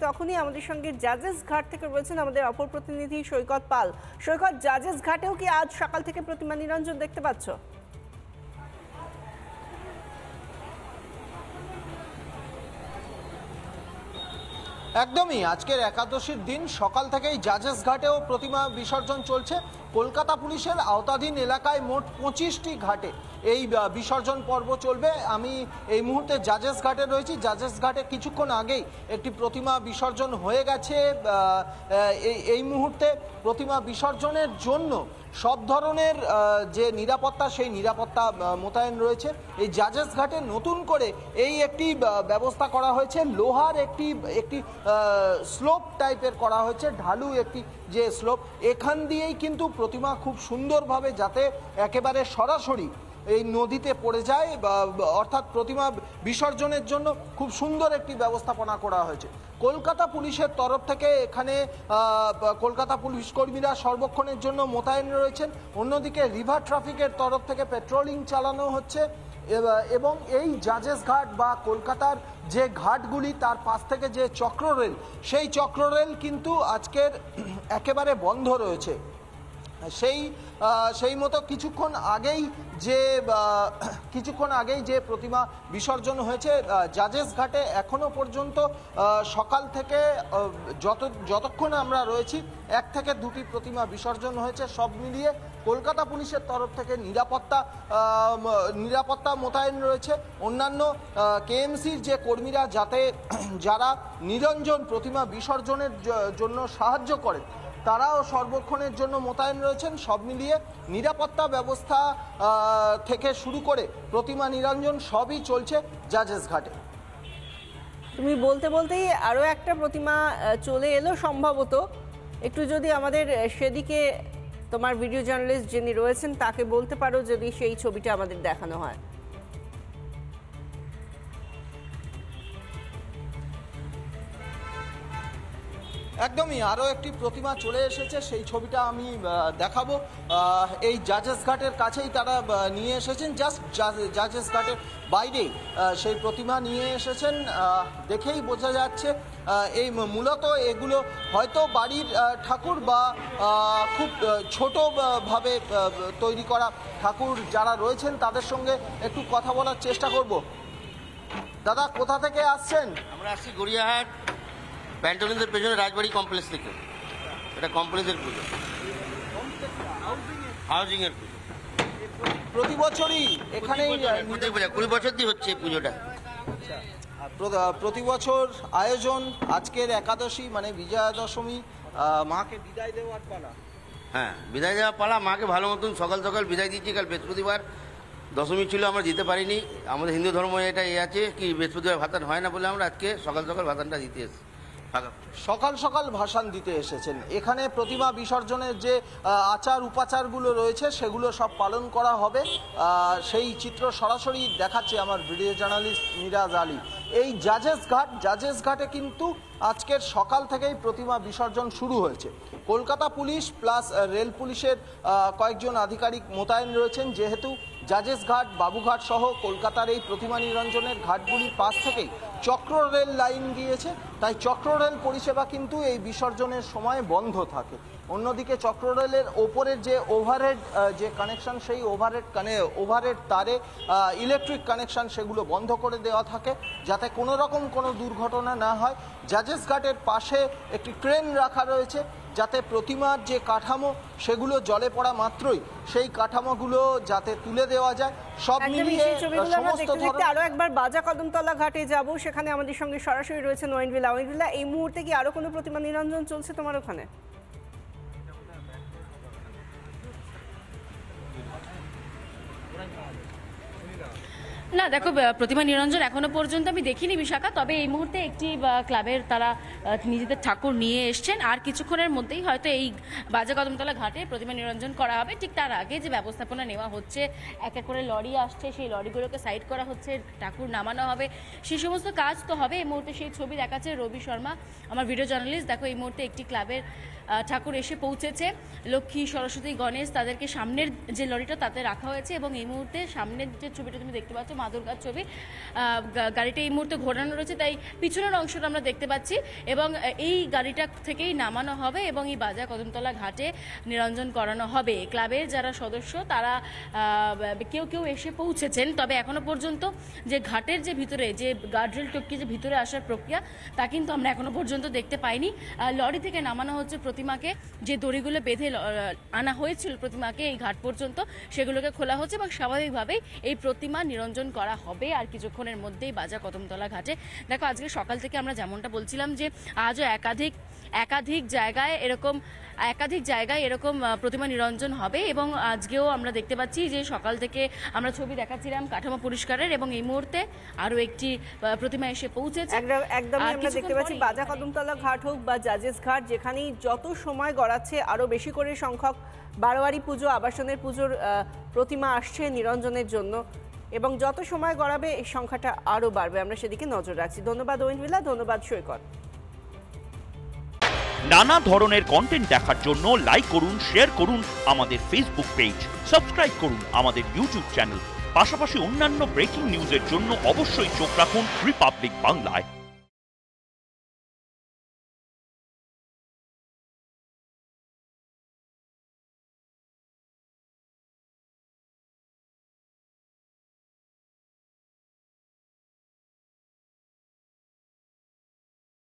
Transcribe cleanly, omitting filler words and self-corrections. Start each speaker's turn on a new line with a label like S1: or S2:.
S1: তখনই আমাদের সঙ্গে জাজেস ঘাট থেকে রয়েছেন আমাদের অপর প্রতিনিধি সৈকত পাল। সৈকত, জাজেস ঘাটেও কি আজ সকাল থেকে প্রতিমা নিরঞ্জন দেখতে পাচ্ছ?
S2: একদমই, আজকের একাদশীর দিন সকাল থেকেই জাজেস ঘাটেও প্রতিমা বিসর্জন চলছে। কলকাতা পুলিশের আওতাধীন এলাকায় মোট 25টি ঘাটে এই বিসর্জন পর্ব চলবে। আমি এই মুহূর্তে জাজেস ঘাটে রয়েছি। জাজেস ঘাটে কিছুক্ষণ আগেই একটি প্রতিমা বিসর্জন হয়ে গেছে। এই মুহূর্তে প্রতিমা বিসর্জনের জন্য সব ধরনের যে নিরাপত্তা, সেই নিরাপত্তা মোতায়েন রয়েছে। এই জাজেস ঘাটে নতুন করে একটি ব্যবস্থা করা হয়েছে। লোহার একটি স্লোপ টাইপের করা হয়েছে, ঢালু একটি যে স্লোপ, এখান দিয়েই কিন্তু প্রতিমা খুব সুন্দরভাবে যাতে একেবারে সরাসরি এই নদীতে পড়ে যায়, অর্থাৎ প্রতিমা বিসর্জনের জন্য খুব সুন্দর একটি ব্যবস্থাপনা করা হয়েছে। কলকাতা পুলিশের তরফ থেকে এখানে কলকাতা পুলিশ কর্মীরা সর্বক্ষণের জন্য মোতায়েন রয়েছেন। অন্যদিকে রিভার ট্রাফিকের তরফ থেকে পেট্রোলিং চালানো হচ্ছে এবং এই জাজেস ঘাট বা কলকাতার যে ঘাটগুলি তার পাশ থেকে যে চক্ররেল, সেই চক্ররেল কিন্তু আজকের একেবারে বন্ধ রয়েছে। সেই মতো কিছুক্ষণ আগেই যে প্রতিমা বিসর্জন হয়েছে জাজেস ঘাটে, এখনো পর্যন্ত সকাল থেকে যতক্ষণ আমরা রয়েছি 1 থেকে 2টি প্রতিমা বিসর্জন হয়েছে। সব মিলিয়ে কলকাতা পুলিশের তরফ থেকে নিরাপত্তা মোতায়েন রয়েছে। অন্যান্য কেএমসির যে কর্মীরা যারা নিরঞ্জন প্রতিমা বিসর্জনের জন্য সাহায্য করেন, তারাও সর্বক্ষণের জন্য মোতায়েন রয়েছেন। সব মিলিয়ে নিরাপত্তা ব্যবস্থা থেকে শুরু করে প্রতিমা নিরঞ্জন সবই চলছে জাজেস ঘাটে।
S1: তুমি বলতে বলতেই আরও একটা প্রতিমা চলে এলো সম্ভবত। একটু যদি আমাদের সেদিকে তোমার ভিডিও জার্নালিস্ট যিনি রয়েছেন তাকে বলতে পারো যদি সেই ছবিটা আমাদের দেখানো হয়।
S2: একদমই, আরও একটি প্রতিমা চলে এসেছে, সেই ছবিটা আমি দেখাবো। এই জাজেস ঘাটের কাছেই তারা নিয়ে এসেছেন, জাস্ট জাজেস ঘাটের বাইরেই সেই প্রতিমা নিয়ে এসেছেন। দেখেই বোঝা যাচ্ছে এই মূলত এগুলো হয়তো বাড়ির ঠাকুর বা খুব ছোটোভাবে তৈরি করা ঠাকুর যারা রয়েছেন তাদের সঙ্গে একটু কথা বলার চেষ্টা করব। দাদা, কোথা থেকে আসছেন?
S3: আমরা আসছি গড়িয়াহাট প্যান্টোলিনের পেছনে রাজবাড়ি কমপ্লেক্স থেকে। এটা কমপ্লেক্সের পুজো, হাউজিংয়ের পুজো।
S2: প্রতি বছরই এখানে
S3: 20 বছর দিয়ে হচ্ছে পুজোটা।
S2: প্রতি বছর আয়োজন। আজকের একাদশী মানে বিজয়া দশমী, মাকে বিদায় দেওয়ার পালা।
S3: হ্যাঁ, বিদায় দেওয়ার পালা। মাকে ভালো মতন সকাল সকাল বিদায় দিচ্ছি। কাল বৃহস্পতিবার দশমী ছিল, আমরা দিতে পারিনি। আমাদের হিন্দু ধর্ম এটা আছে কি বৃহস্পতিবার ভাতান হয় না বলে আমরা আজকে সকাল সকাল ভাতানটা দিতে এসেছি।
S2: সকাল সকাল ভাসান দিতে এসেছেন। এখানে প্রতিমা বিসর্জনের যে আচার উপাচারগুলো রয়েছে সেগুলো সব পালন করা হবে। সেই চিত্র সরাসরি দেখাচ্ছে আমার ভিডিও জার্নালিস্ট মিরাজ আলী। এই জাজেস ঘাটে কিন্তু আজকের সকাল থেকেই প্রতিমা বিসর্জন শুরু হয়েছে। কলকাতা পুলিশ প্লাস রেল পুলিশের কয়েকজন আধিকারিক মোতায়েন রয়েছেন, যেহেতু জাজেস ঘাট, বাবুঘাট সহ কলকাতার এই প্রতিমা নিরঞ্জনের ঘাটগুলির পাশ থেকেই চক্র রেল লাইন গিয়েছে, তাই চক্র রেল পরিষেবা কিন্তু এই বিসর্জনের সময় বন্ধ থাকে। অন্যদিকে চক্র রেলের ওপরের যে ওভারহেড যে কানেকশন, সেই ওভারহেড তারে ইলেকট্রিক কানেকশন সেগুলো বন্ধ করে দেওয়া থাকে যাতে কোনো রকম কোনো দুর্ঘটনা না হয়। জাজেস ঘাটের পাশে একটি ক্রেন রাখা রয়েছে যাতে প্রতিমার যে কাঠামো সেগুলো জলে পড়া মাত্রই সেই কাঠামোগুলো যাতে তুলে দেওয়া যায়। সব মিলিয়ে সমস্ত ধরনের
S1: আরো একবার বাজা কদমতলা ঘাটে যাব, সেখানে আমাদের সঙ্গে সরাসরি রয়েছে ওয়াইনভিলা। এই মুহূর্তে কি আরো কোনো প্রতিমা নিরঞ্জন চলছে তোমার ওখানে?
S4: না দেখো, প্রতিমা নিরঞ্জন এখনো পর্যন্ত আমি দেখিনি বিশাখা, তবে এই মুহূর্তে একটি ক্লাবের তারা নিজেদের ঠাকুর নিয়ে এসছেন। আর কিছুক্ষণের মধ্যেই হয়তো এই বাজা কদমতলা ঘাটে প্রতিমা নিরঞ্জন করা হবে। ঠিক তার আগে যে ব্যবস্থাপনা নেওয়া হচ্ছে, এক এক করে লরি আসছে, সেই লরিগুলোকে সাইড করা হচ্ছে, ঠাকুর নামানো হবে, সেই সমস্ত কাজ তো হবে। এই মুহূর্তে সেই ছবি দেখাচ্ছে রবি শর্মা, আমার ভিডিও জার্নালিস্ট। দেখো, এই মুহূর্তে একটি ক্লাবের ঠাকুর এসে পৌঁছেছে, লক্ষ্মী, সরস্বতী, গণেশ, তাদেরকে সামনের যে লরিটা তাতে রাখা হয়েছে এবং এই মুহূর্তে সামনের যে ছবিটা তুমি দেখতে পাচ্ছ মা দুর্গার ছবি। গাড়িটা এই মুহূর্তে ঘোরানো রয়েছে, তাই পিছনের অংশটা আমরা দেখতে পাচ্ছি এবং এই গাড়িটা থেকেই নামানো হবে এবং এই বাজার কদমতলা ঘাটে নিরঞ্জন করানো হবে। ক্লাবের যারা সদস্য তারা কেউ কেউ এসে পৌঁছেছেন, তবে এখনো পর্যন্ত যে ঘাটের যে ভিতরে যে গার্ডরেল টপকে যে ভিতরে আসার প্রক্রিয়া তা কিন্তু আমরা এখনো পর্যন্ত দেখতে পাইনি। লরি থেকে নামানো হচ্ছে প্রতিমাকে, যে দড়িগুলো বেঁধে আনা হয়েছিল প্রতিমাকে এই ঘাট পর্যন্ত সেগুলোকে খোলা হচ্ছে এবং স্বাভাবিকভাবেই এই প্রতিমা নিরঞ্জন করা হবে আর কিছুক্ষণের মধ্যেই বাজার কদমতলা ঘাটে। দেখো আজকে সকাল থেকে আমরা যেমনটা বলছিলাম যে আজও একাধিক জায়গায় এরকম প্রতিমা নিরঞ্জন হবে এবং আজকেও আমরা দেখতে পাচ্ছি যে সকাল থেকে আমরা ছবি দেখাচ্ছিলাম কাঠামো পরিষ্কারের এবং এই মুহূর্তে আরও একটি প্রতিমা এসে পৌঁছেছে।
S1: একদমই আমরা দেখতে পাচ্ছি বাজার কদমতলা ঘাট হোক বা জাজেস ঘাট, যেখানেই যত সময় গড়াচ্ছে আরও বেশি করে সংখ্যক বারোয়ারি পুজো, আবাসনের পুজোর প্রতিমা আসছে নিরঞ্জনের জন্য এবং যত সময় গড়াবে এই সংখ্যাটা আরও বাড়বে। আমরা সেদিকে নজর রাখছি। ধন্যবাদ ঐন্দ্রিলা, ধন্যবাদ সৈকত।
S5: নানা ধরনের কন্টেন্ট দেখার জন্য লাইক করুন, শেয়ার করুন আমাদের ফেসবুক পেজ, সাবস্ক্রাইব করুন আমাদের ইউটিউব চ্যানেল। পাশাপাশি অন্যান্য ব্রেকিং নিউজের জন্য অবশ্যই চোখ রাখুন রিপাবলিক বাংলায়।